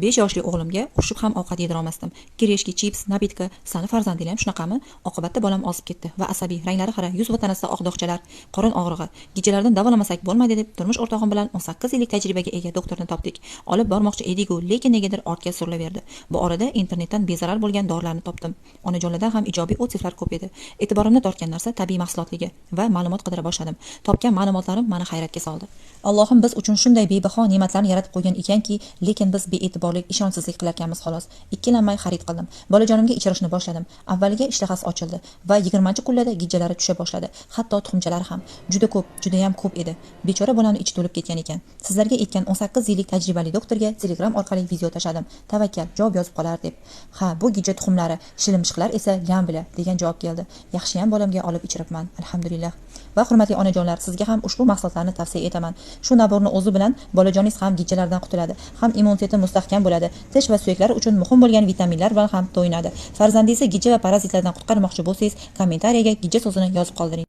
5 yoshli o'g'limga urishib ham ovqat yedira olmasdim. Kireshki, chips, nabitka, sani farzanding ham shunaqami? Oqibatda bolam ozib ketdi va asabiy, ranglari qara, yuz va tanasida oqdoqchalar, qorin og'rig'i. Kechalardan davolamasak bo'lmaydi deb turmush o'rtog'im bilan 18 yillik tajribaga ega doktorni topdik. Olib bormoqchi edik-ku, lekin negadir ortga surilaverdi. Bu orada internetdan bezarar bo'lgan dorilarni topdim. Onajonlardan ham ijobiy o'tsiflar ko'p edi. E'tiborimni tortgan narsa tabiiy mahsulotligi va ma'lumot qidira boshladim. Topgan ma'lumotlarim meni hayratga soldi. Allohim biz uchun shunday bebaho ne'matlarni yaratib qo'ygan ekanki, lekin biz bee'tiborlik, ishonchsizlik qilarkanmiz xolos. Ikkilanmay xarid qildim. Bolajonimga ichirishni boshladim. Avvaliga ishtahasi ochildi va 20-kunlarda gijjalari tusha boshladi. Hatto tuxumchalari ham. Juda ham ko'p edi. Bechora bolamni ichi to'lib ketgan ekan. Sizlarga aytgan 18 yillik tajribali doktorga Telegram orqali video tashladim. Tavakkal, javob yozib qolar deb. Ha, bu gijja tuxumlari, shilimshiqlar esa gambila degan javob keldi. Yaxshiyam bolamga olib ichiribman, alhamdulillah. Va hurmatli onajonlar, sizga ham ushbu mahsulotlarni tavsiya etaman. Shu naborni o'zi bilan bolajoningiz ham gijjalardan qutuladi, ham immuniteti mustahkam bo'ladi, tish va suyaklari uchun muhim bo'lgan vitaminlar bilan ham to'yinadi. Farzandingizni gijja va parazitlardan qutqarmoqchi bo'lsangiz, kommentariyaga gijja so'zini yozib qoldiring.